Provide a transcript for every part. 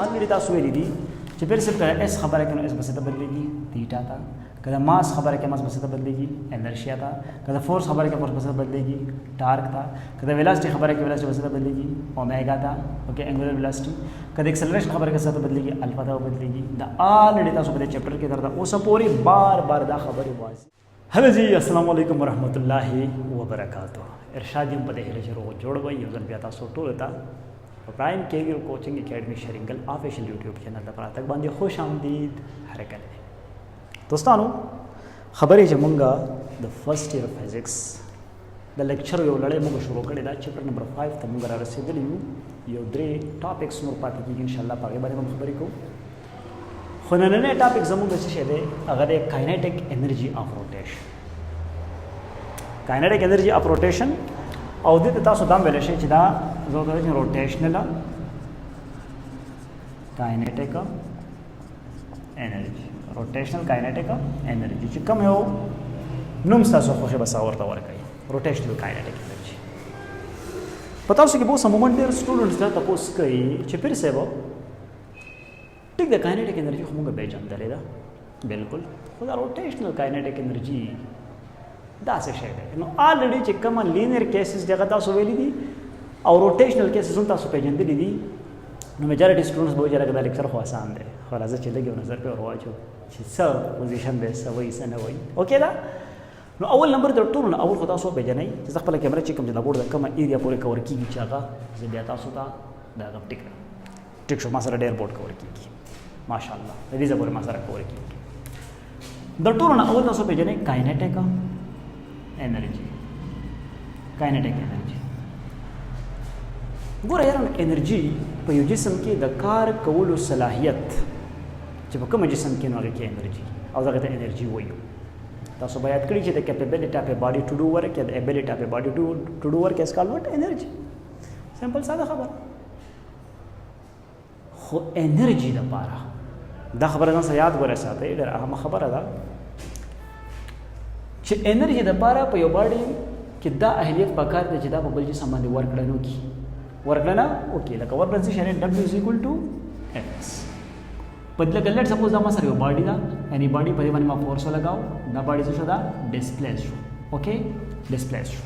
ऑलरेडी تاسو ویلي دي چې پیر سب کړه اس خبره کنه اس بس ته بدلېږي تیټا تا کله ماس خبره کې ماس بس ته بدلېږي انرشیا تا کله فورس خبره کې فورس بس ته بدلېږي ټارک تا کله ویلاسټي خبره کې ویلاسټي بس ته بدلېږي اومېګا تا اوکے انګولر ویلاسټي کله ایکسلریشن خبره کې څه بدلېږي الفا تا بدلېږي دا آلریډي تاسو په چپټر کې درته اوس پوری بار بار دا خبره وایي. هلو جی السلام علیکم ورحمۃ اللہ وبرکاتہ. ارشاد یم په دې هره شروع جوړوي یو ځل بیا تاسو ټول ته پرایم کیویر کوچنګ اکیډمي شرینګل افیشل یوټیوب چینل ته پراتک باندې خوش آمدید هر کله دوستانو. خبرې چې مونږه د فرست ایئر فزکس د لیکچر یو لړۍ موږ شروع کړې دا چپټر نمبر 5 ته موږ را رسیدلی یو درې ټاپکس نور پاتې کیږي ان شاء الله په هغه باندې موږ خبرې کوو. خو نننی ټاپک زموږ څه شی دی هغه دی کاینیټیک انرژي اف روټیشن. کاینیټیک انرژي اف روټیشن او دې تاسو دا ویل شي چې دا زوګه روټیشنل کاینیټیک انرژي روټیشنل کاینیټیک انرژي چې کوم یو نوم تاسو خو به ورته ورکړي روټیشنل کاینیټیک انرژي. پتہ اوس کې به سم مومنت ډیر سټوډنټس دا تاسو کوي چې پیر سیو ټیک د کاینیټیک انرژي خو موږ به جوړ دا بالکل خو دا روټیشنل کاینیټیک انرژي دا څه شی دی نو آلریډي چې کوم لینیر کیسز دغه تاسو ویلي دي او روټیشنل کیسز هم تاسو پیژندلي دي نو میجارټي سټوډنټس به وایي دا لیکچر خو آسان دی خو راځه چې لږ نظر په ورواچو چې څه پوزیشن دی څه وایي څه نه وایي اوکې دا نو اول نمبر د ټولو اول خو تاسو پیژنئ چې خپل کیمرا چې کوم د بورډ د کومه ایریا پورې کور کیږي چې هغه زه بیا تاسو ته دا ټیک شو ما سره ډیر بورډ کور کیږي ماشاءالله د دې زبر ما سره کور کیږي د ټولو اول تاسو پیژنئ کاینیټیک انرژي کاینیټیک انرژي. ګوره یاره انرژي په یو جسم کې د کار کولو صلاحیت چې په کوم جسم کې نو هغه کې انرژي او دغه ته انرژي وایو. تاسو باید کړی چې د کیپیبلیټی اف ا باډي ټو ډو ورک یا د ابیلیټی اف ا باډي ټو ډو ورک از کالډ انرژي. سمپل ساده خبره خو انرژي لپاره دا خبره ځان سره یاد ورساتئ ډېر اهمه خبره ده چې انرژي لپاره په یو باډي کې دا اهلیت پکار دی چې دا په بل جسم باندې ورکړنو کی ورکړنه اوکې لکه ورکړن څه شی W is equal to Fs. بدله کله سپوز دا ما سره یو باډي دا یعنی باډي په دې باندې ما فورس لګاو دا باډي څه شو دا ډیسپلیس شو اوکې ډیسپلیس شو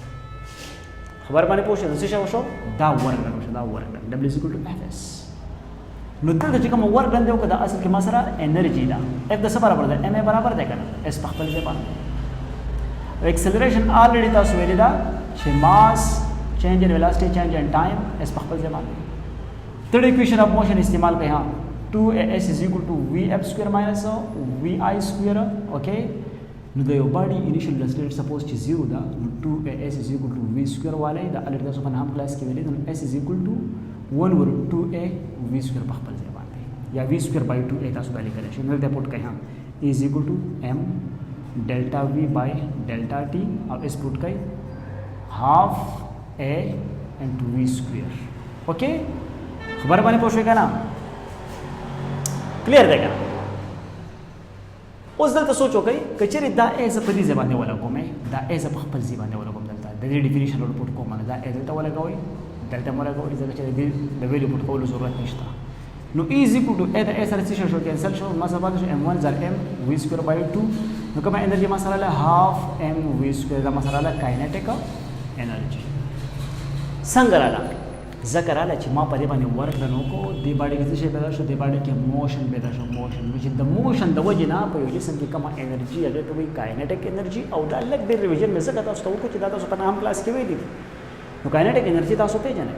خبر باندې پوښتنه څه شو دا ورکړن شو دا ورکړن W is equal to Fs. نو دغه چې کوم ورکړن دی دا اصل کې ما سره انرژي دا F د څه برابر ده M برابر ده کنه S په خپل ځای باندې acceleration already تاسو ویل دا چې mass change in velocity change in time اس په خپل ځای باندې third equation of motion استعمال کړئ ها 2as is equal to vf square minus vi square okay نو د یو باډي انیشل velocity suppose چې 0 دا 2as is equal to v square والے دا الټ تاسو په نام کلاس کې ویل نو s is equal to 1 over 2a v square په خپل ځای باندې یا v square by 2a تاسو باندې کړئ شي نو دا پټ کړئ ها is equal to m delta v by delta t और इस पुट का half a into v square okay खबर बाने पोषेगा ना क्लियर देगा उस दल तो सोचो कई कचरे दा एज पदी जबाने वाला को मैं दा एज खपल जबाने वाला को दलता द डेफिनेशन और पुट को माने दा एज डेल्टा वाला कोई डेल्टा वाला कोई जगह चले द वैल्यू पुट को जरूरत नहीं था नो इज इक्वल टू ए द एस रेसिशन शो कैंसिल शो मसला शो m1 जार m v square by 2 نو کومه انرژي مساله هاف ام وی سکوير دا مساله کاینیټیک انرژي څنګه رااله ذکر رااله چې ما په دې باندې ورکړنو کو دې باندې کې څه پیدا شو دې باندې کې موشن پیدا شو موشن چې د موشن د وجه نه په یو جسم کې کومه انرژي هغه ته وی کاینیټیک انرژي او دا لږ ډېر ریویژن مې زګه تاسو ته وکړو چې دا تاسو په نام کلاس کې ویلي نو کاینیټیک انرژي تاسو پیژنئ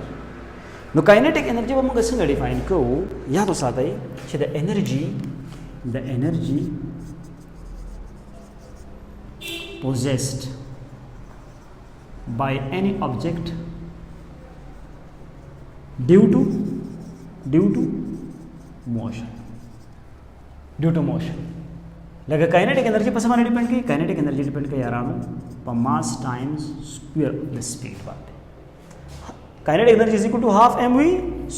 نو کاینیټیک انرژي به موږ څنګه ډیفاین کوو یاد وساتئ چې د انرژي possessed by any object due to motion लगा काइनेटिक एनर्जी पर हमारे डिपेंड की काइनेटिक एनर्जी डिपेंड कर यारानो पर mass times square the speed बात है kinetic energy is equal to half mv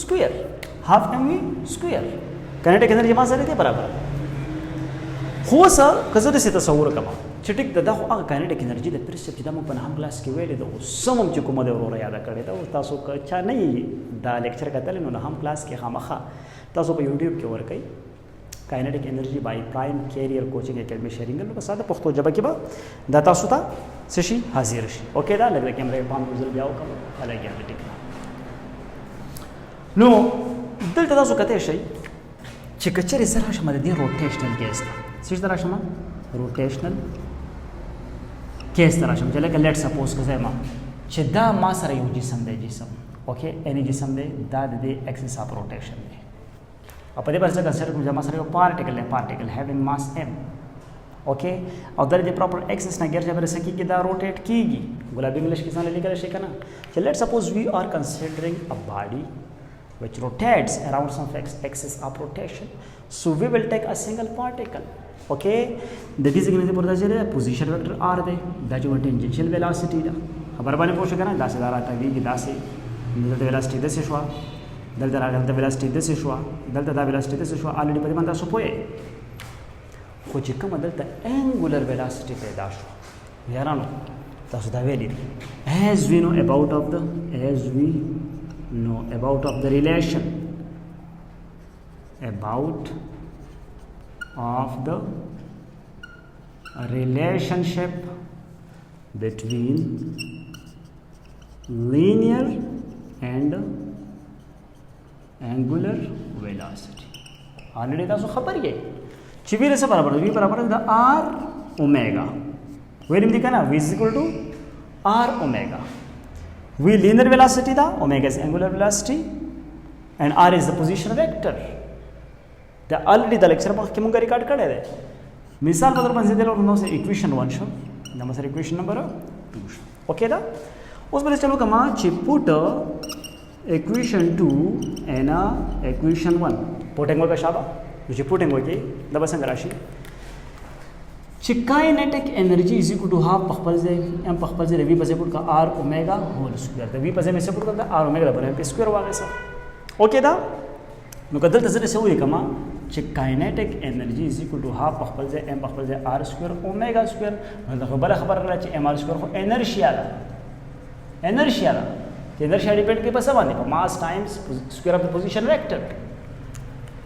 square kinetic energy mass रहती है बराबर हो सर कसं से तसव्वुर कमा چې ټیک د دغه هغه کاینټیک انرژي د پرسپټ چې د موږ په نهم کلاس کې ویلې د سمم چې کومه د وروره یاد کړې دا تاسو که چا نه دا لیکچر کتل نو نهم کلاس کې خامخا تاسو په یوټیوب کې ورکړئ کاینټیک انرژي بای پرایم کیریئر کوچینګ اکیډمي شیرینګ نو په ساده پښتو ژبه کې به دا تاسو ته څه شي حاضر شي اوکې دا لږ د کیمرې پام وزل بیا وکړو هلګ یاد ټیک نو دلته تاسو کته شي چې کچره سره شمه د دې روټیشنل کیس ته څه سره شمه روټیشنل کیس ته راشم چې لکه لیټ سپوز که زما چې دا ما سره یو جسم دی جسم اوکې اني جسم دی دا د دې اکسس اف روټیشن دی او په دې باندې کنسیډر کوم چې ما سره یو پارټیکل دی پارټیکل هیوینګ ماس m اوکې او د دې پراپر اکسس نه ګرځي به سکی کې دا روټیټ کیږي ګلابي انګلیش کې څنګه لیکل شي کنه چې لیټ سپوز وی آر کنسیډرینګ ا باډي which rotates around some axis of rotation so we will take a single particle okay the designated for the position vector r de that is tangential velocity da خبر باندې پوښښ کنه دا څه راته ویږي دا څه دلته velocity د څه شو دلته راغله velocity د څه شو دلته دا velocity د څه شو already په دې باندې تاسو پوهه خو چې کوم دلته angular velocity پیدا شو یارانو تاسو دا ویلې as we know about of the relation about of the relationship between linear and angular velocity already تاسو خبر یې چې وی سره برابر وی برابر د r omega ویلم دي کنه v is equal to r omega v linear velocity da omega is angular velocity and r is the position vector دا already the lecture په کې مونږ ریکارډ کړی دی مثال په تور باندې دلته نو سه equation 1 شو دا مسره equation number 2 شو اوکې دا اوس به چلو کما چې put equation 2 and equation 1 putting ورکا شابه چې putting وکي دا به څنګه راشي چې kinetic energy is equal to half خپل ځای m خپل ځای v په ځای پټ کا r omega whole square دا v په ځای مې څه پټ کړل r omega په m square واغې سره اوکې دا نو کدل ته څه وایي کما چې kinetic energy is equal to half خپل ځای m خپل ځای r square omega square نو دا خبره راځي چې m r square خو inertia ده چې inertia depend کوي په څه باندې په mass times square of the position vector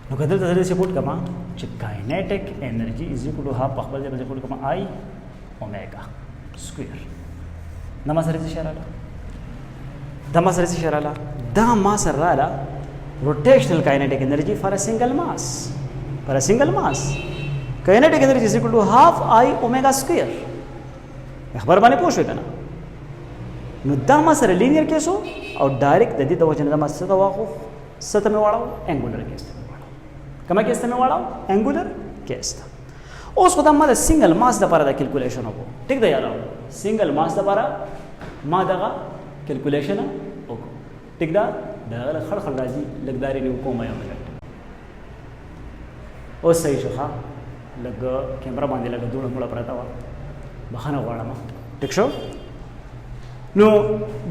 نو کدل ته څه پټ کما چې kinetic energy is equal to half خپل ځای پټ کما I omega square دا ما سره څه شراله دا ما سره rotational kinetic energy for a single mass kinetic energy is equal to half I omega square خبر باندې پوه شو کنه نو دا ما سره linear کیس او ډایرکټ د دې د وجه نه ما سره واخو ستې مې واړو angular کیس کما کیس ته مې واړو angular کیس اوس خدای ما د سنگل ماس د لپاره د کیلکولیشن وکړو ټیک دی یارو سنگل ماس د لپاره ما دغه کیلکولیشن وکړو ټیک دا دغه خړخړ راځي لګداري نه کوم یو منټ اوس صحیح شو ها لګ کیمرا باندې لګ دوړ مړه پراته و بخانه غواړم ټیک شو نو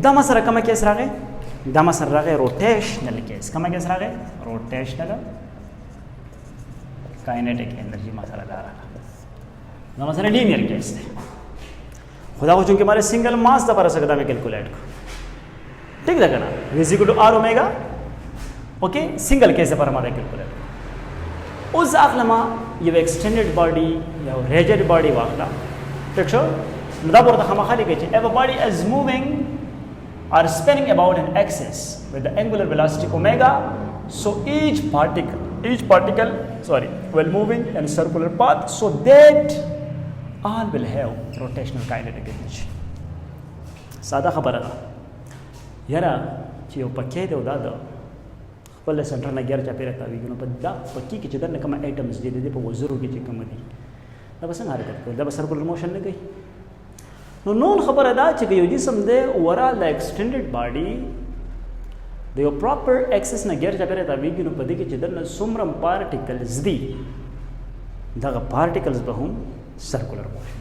دا ما سره کوم کیس راغی دا ما سره راغی روټیشنل کیس کوم کیس راغی روټیشنل kinetic energy ما سره دارا دا ما سره linear کیس دی خدا کو چونکه ہمارے سنگل ماس دا پر سکتا میں کیلکولیٹ کو ٹھیک ہے نا v is equal to r omega اوکے سنگل کیس پر ہمارا کیلکولیٹ اس اخلا ما یہ ایکسٹینڈڈ باڈی یا ریجڈ باڈی واخلا ٹھیک شو دا پورته خامخالي کې چې if a body is moving or spinning about an axis with the angular velocity omega so each particle will moving in a circular path so that all will have rotational kinetic energy ساده خبره ده یاره چې یو پکې دی دا د خپل سنټر نه ګر چا پیره تاویږي نو په دا پکې کې چې دنه کوم ایټمز دي د په وزرو کې چې کوم دي دا به څنګه حرکت کوي دا به سرکولر موشن نه کوي نو نون خبره ده چې یو جسم دی اورال د ایکسټینډډ باډي د یو پراپر ایکسس نه ګر چا پیره تاویږي نو په دې کې چې دنه څومره پارټیکلز دي دغه پارټیکلز به هم circular motion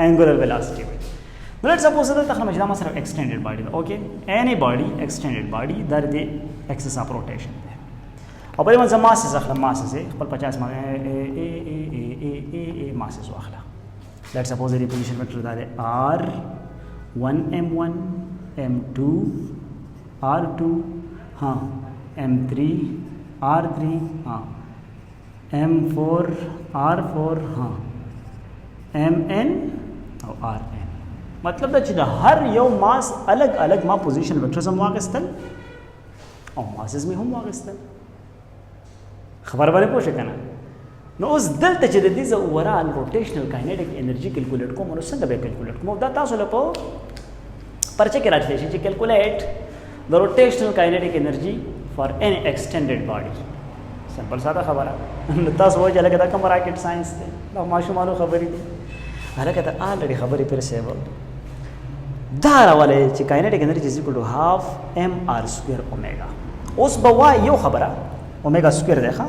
angular velocity now let's suppose that the majda masra extended body okay any body extended body that the axis of rotation अब ये मतलब masses अखला masses है पर 50 masses वाखला let suppose ये position vector बता दे R1M1 M2 R2 हाँ M3 R3 हाँ M4 R4 हाँ Mn और Rn मतलब दा हर यो मास अलग अलग मा पोजीशन वेक्टर्स हम वागस्तन और मासेस में हम वागस्तन खबर बारे पोशे कना नो उस दलते چې د دې زورا روټیشنل کاینټیک انرژي کیلکولیټ کوم نو څنګه به کیلکولیټ کوم دا تاسو له په پرچه کې راځي چې کیلکولیټ د روټیشنل کاینټیک انرژي فار any extended body سمپل ساده خبره نو تاسو وایي لکه دا کوم راکټ ساينس دی نو ماشومانو خبرې دي هغه ته الریډي خبرې پر سیول دا راولې چې کاینټیک انرژي از equal to half mr square omega اوس به وایي یو خبره اومېګا سکوير دی ښه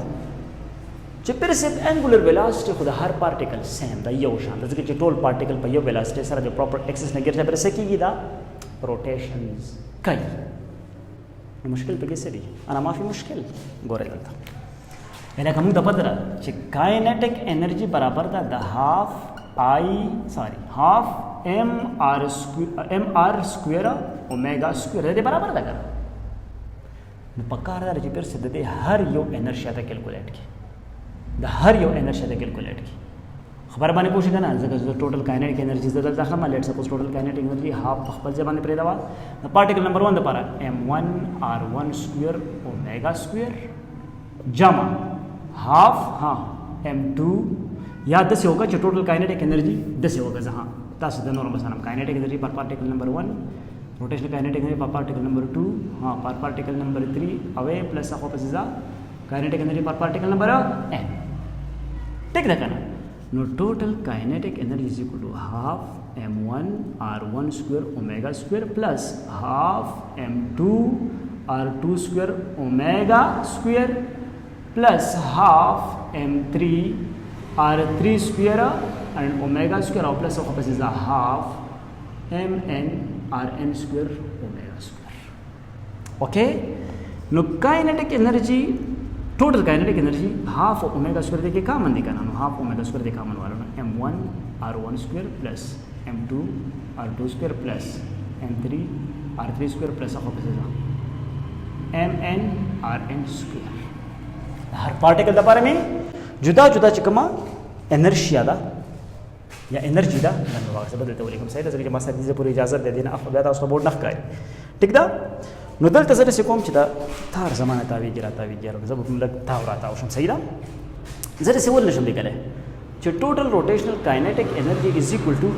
چې پر سیب انګولر ویلاسټي خو د هر پارټیکل سیم دا یو شان د ځکه چې ټول پارټیکل په یو ویلاسټي سره د پراپر ایکسس نه ګرځي پر سکیږي دا روټیشنز کوي نو مشکل پکې څه دی انا ما فی مشکل ګورئ دلته یعنی کوم د پدره چې کاینټیک انرژي برابر ده د هاف mr سکوير اومېګا سکوير دې برابر ده کنه نو پکار دا چې پر څه د هر یو انرشیا ته کیلکولیټ کی د هر یو انرشیا ته کیلکولیټ کی خبر باندې پوښی کنه ځکه چې ټوټل کاینټیک انرژي زدل ځخه ما لیټ سپوز ټوټل کاینټیک انرژي هاف خپل ځای باندې پرې دا د پارټیکل نمبر 1 لپاره m1 r1 سکوير اومېګا سکوير جمع هاف ها m2 یا د څه ہوگا چې ټوټل کاینټیک انرژي د څه ہوگا ځها تاسو د نورمال مثلا کاینټیک انرژي پر پارټیکل نمبر 1 rotational kinetic energy per particle number 2 हाँ per particle number 3 away plus of opposite is kinetic energy per particle number n ठीक है ना no total kinetic energy is equal to half m1 r1 square omega square plus half m2 r2 square omega square plus half m3 r3 square and omega square or plus of opposite is half mn Rn square omega square okay no kinetic energy total kinetic energy half omega square देखिए कॉमन दिखाना no half omega square दिखा मन वाला ना m1 r1 square plus m2 r2 square plus m3 r3 square plus of opposite mn Rn square her particle the बारे में जुदा जुदा चिकमा इनर्शिया दा या एनर्जी दा नन वाग से बदलते बोले हम सही दा जरिए मास्टर दीजिए पूरी इजाजत दे देना अब बता उसका बोर्ड नख का ठीक दा नो दल तजरे से कोम चिता थार जमाना तावी गिरा जब हम लग था रहा था उसम सही दा जरे से बोल नशम निकले जो total rotational kinetic energy is equal to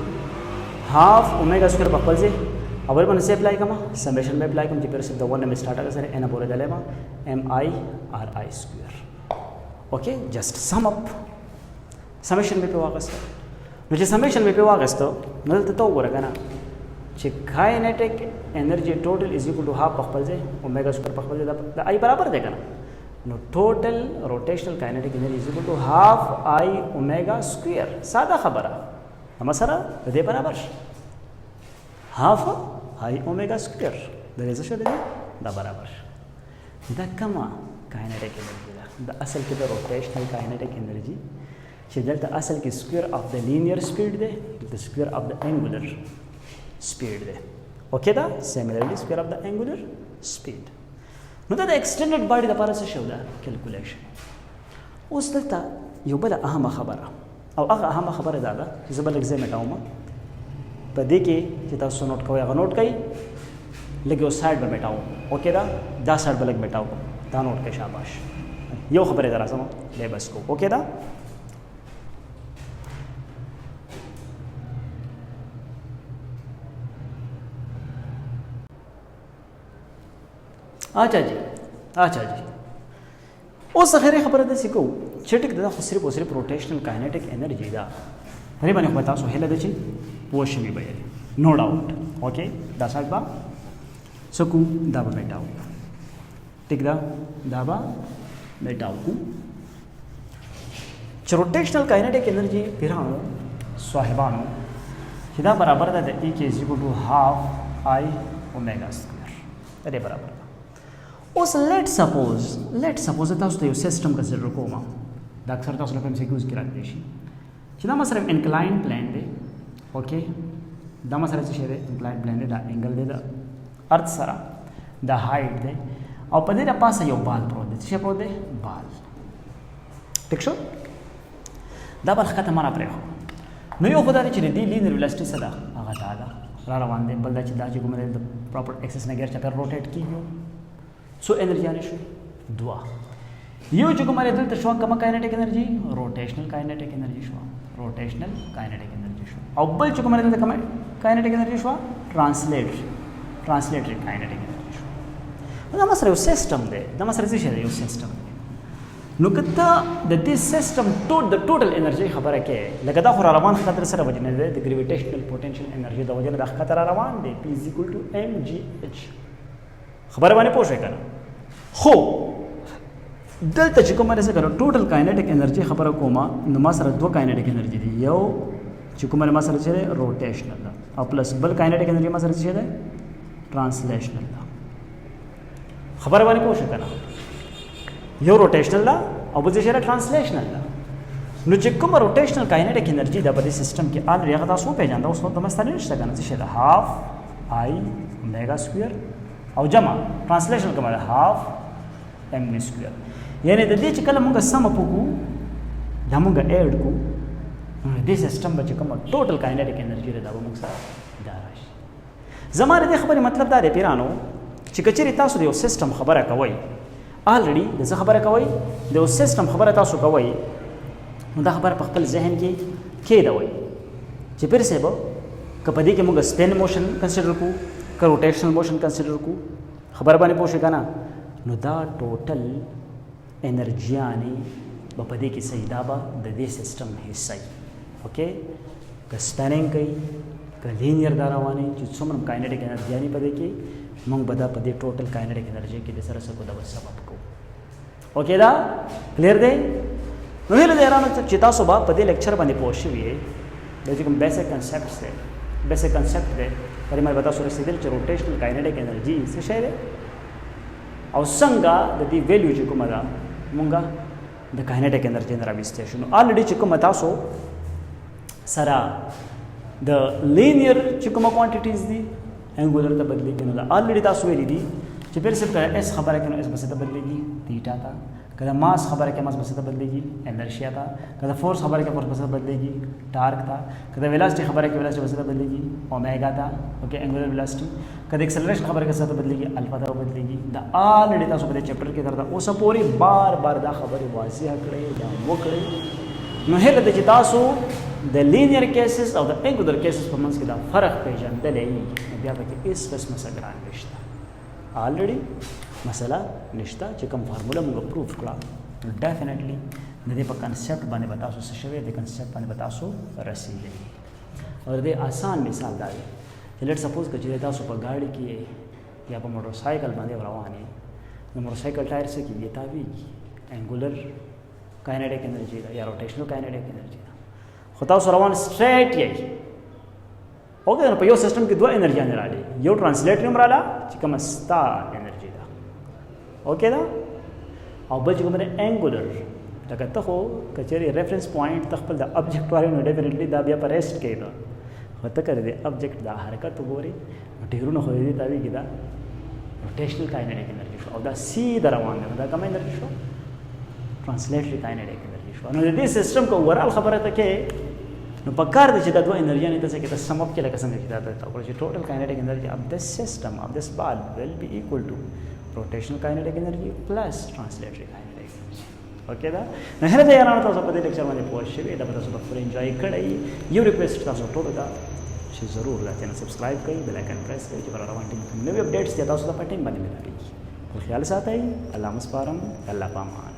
half omega square बकल से अवर मन से अप्लाई कमा समेशन में अप्लाई कम जिपर से द वन में स्टार्ट कर सर एन बोले दले मा M I R I square okay just sum up summation में पे वापस नो जे समेशन में पे वागस्तो नल तो वरगना जे kinetic energy total is equal to half पखपल जे ओमेगा स्क्वायर पखपल जे द आई बराबर देगा नो total rotational kinetic energy is equal to half I omega square सादा खबर हमसरा दे बराबर हाफ आई ओमेगा स्क्वायर द रेशो दे द बराबर द कमा काइनेटिक एनर्जी द असल के रोटेशनल काइनेटिक एनर्जी چې دلته اصل کې سکوير اف د لینیر سپیډ دی د سکوير اف د انګولر سپیډ دی اوکې دا سیملرلی سکوير اف د انګولر سپیډ نو دا د ایکسټندډ باډي لپاره څه شو دا کیلکولیشن اوس دلته یو بل اهمه خبره او هغه اهمه خبره دا ده چې زه بل ځای مټاوم په دې کې چې تاسو نوٹ کوئ هغه نوٹ کړئ لږ یو سایډ به مټاوم اوکې دا سایډ به لږ مټاوم دا نوٹ کړئ شاباش یو خبره درا سمو له بس کو اوکې دا अच्छा जी उस खैर खबर दे सिको छटिक दा सिर्फ और सिर्फ रोटेशनल काइनेटिक एनर्जी दा अरे बने बता सो हेला दची पोश में बये नो डाउट ओके दा साइड बा सकू दाबा बेटाओ ठीक दा दाबा बेटाओ को रोटेशनल काइनेटिक एनर्जी पिरानो साहिबानो सीधा बराबर दा E = हाफ आई ओमेगा स्क्वायर अरे बराबर उस लेट सपोज तاسو ته یو سیستم کنسیډر کوم دا اکثر تاسو لپاره MCQs کې راځي شي چې دا ما سره انکلاین پلان دی اوکې دا ما سره څه شی دی انکلاین پلان دی دا انګل دی د ارت سره دا هایټ دی او په دې نه پاسه یو بال پروت دی څه پروت دی بال ټیک شو دا بل ښکته ما راپرېښو نو یو خو دا دی چې د دې لینیر ویلاسټي څه ده هغه دا ده را روان دی بل دا چې دا چې کومه د پراپر اکسس نه غیر چکر روټیټ کیږي څو انرژیانې شوې دوه یو چې کومه دلته شوه کومه کاینیټیک انرژي روټیشنل کاینیټیک انرژي شوه روټیشنل کاینیټیک انرژي شوه او بل چې کومه دلته کومه کاینیټیک انرژي شوه ټرانسلیټري کاینیټیک انرژي شوه دا مسره یو سیستم دی دا مسره څه شی دی یو سیستم دی نو که ته د دې سیستم د ټوټل انرژي خبره کې لکه دا خو را روان خطر سره وجه نه دی د ګریویټیشنل پوټینشیل انرژي د وجه نه دا خطر را روان دی P = mgh خبره باندې پوه شئ که نه خو دلته چې کومه څه کوم ټوټل کاینیټیک انرژي خبره کومه نو ما سره دوه کاینیټیک انرژي دي یو چې کومه ما سره چې روټیشنل ده او پلس بل کاینیټیک انرژي ما سره چې ده ټرانسلیشنل ده خبره باندې پوه شئ که نه یو روټیشنل ده او بل څه ټرانسلیشنل ده نو چې کومه روټیشنل کاینیټیک انرژي ده په دې سیستم کې الریډي هغه تاسو وپېژنده اوس نو تمه ستنه نشته که نه څه شی ده هاف آی اومیګا سکویر او جمع ټرانسلیشن کومه ده هاف m سکویر یعنی د دې چې کله موږ سم پوکو دا موږ اډ کو دې سیستم به چې کومه ټوټل کاینیټیک انرژي ده دا به موږ سره دا راشي زماره دې خبرې مطلب دا دی پیرانو چې کچېرې تاسو د یو سیستم خبره کوئ الریډي د څه خبره کوئ د یو سیستم خبره تاسو کوئ نو دا خبره په خپل ذهن کې کېدوئ چې پیر صاحب که په دې کې موږ سپین موشن کنسیډر کو که روټیشنل موشن کنسیډر کو خبره باندې پوه شئ که نه نو دا ټوټل انرژیانې به په دې کې صحیح دا به د دې سیستم حصه وي اوکې که سپیننګ کوي که لینیر دا روانې چې څومره کاینیټیک انرژیانې په دې کې موږ به دا په دې ټوټل کاینیټیک انرژي کې د سره څه کو دا به سبب کوو اوکې دا کلیر دی نو هیله ده یارانو چې تاسو به په دې لیکچر باندې پوه شوي یې دا چې کوم بیسک کنسپټس دی بیسک کنسپټ دی په دې باندې به تاسو رسېدل چې روټیشنل کاینیټیک انرژي څه شی دی او څنګه د دې ویلیو چې کومه ده مونږ د کاینیټیک انرژي نه راویستی شو نو الریډي چې کومه تاسو سره د لینیر چې کومه کوانټیټیز دي انګولر ته بدلېږي نو دا الریډي تاسو ویلي دي چې پیر صرف که ایس خبره کوي نو ایس بس ته بدلېږي تیټا ته که د ماس خبره کوي ماس بس ته بدلېږي انرشیا ته که د فورس خبره کوي فورس بس ته بدلېږي ټارک ته که د ویلاسټي خبره کوي ویلاسټي بس ته بدلېږي اومیګا ته اوکې انګولر ویلاسټي که د ایکسلریشن خبره کوي څه ته بدلېږي الفا ته بدلېږي دا الریډي تاسو په دې چپټر کې درته اوسه پورې بار بار دا خبرې واضح کړئ دا وکړئ نو هیله ده چې تاسو د لینیر کیسز او د انګولر کیسز په منځ کې دا فرق پېژندلی نو بیا پکې هېڅ قسمه څه ګران نشته الریډي مسله نشته چې کوم فارموله موږ پروف کړه نو ډیفینیټلی د دې په کنسپټ باندې به تاسو څه شوی د کنسپټ باندې به تاسو رسېدلی او د دې آسان مثال دا دی چې لیټ سپوز که چې تاسو په ګاډي کې یا په موټر سایکل باندې روان یې نو موټر سایکل ټایر څه کېږي تاویږي انګولر کاینیټیک انرژي ده یا روټیشنل کاینیټیک انرژي ده خو تاسو روان سټریټ یې اوکې نو په یو سیستم کې دوه انرژیانې راغلي یو ټرانسلیټر هم راغله چې کومه ستا انرژي ده اوکې ده او بل چې کومه ده انګولر لکه ته خو که چېرې ریفرنس پوینټ ته خپل د ابجیکټ وایې نو ډیفینیټلي دا بیا په ریسټ کوي ده خو ته که د ابجیکټ دا حرکت وګورې نو ټیرونه خو دې تاویږي دا روټیشنل کاینیټیک انرژي شو او دا سیده روان دی دا کومه انرژي شو ټرانسلیټري کاینیټیک انرژي شو نو د دې سیستم کو اوورال خبره ته کې نو په کار دی چې دا دوه انرژیانې ته څه کې ته سم اپ کې لکه څنګه چې دا ته وکړو چې ټوټل کاینیټیک انرژي of this system of this ball will be equal to rotational kinetic energy plus translatory kinetic energy اوکې دا نو هره دا یارانو تاسو په دې لیکچر باندې پوه شوي دا به تاسو په فل انجوای کړئ یو ریکویسټ تاسو ټولو ته چې ضرور دا چینل سبسکرایب کړئ بیل آیکن پریس کړئ چې روان ټیم کوم نوې اپډیټس دي تاسو ته په ټیم باندې ملایږي خیال ساتئ الله مسپارم الله پامان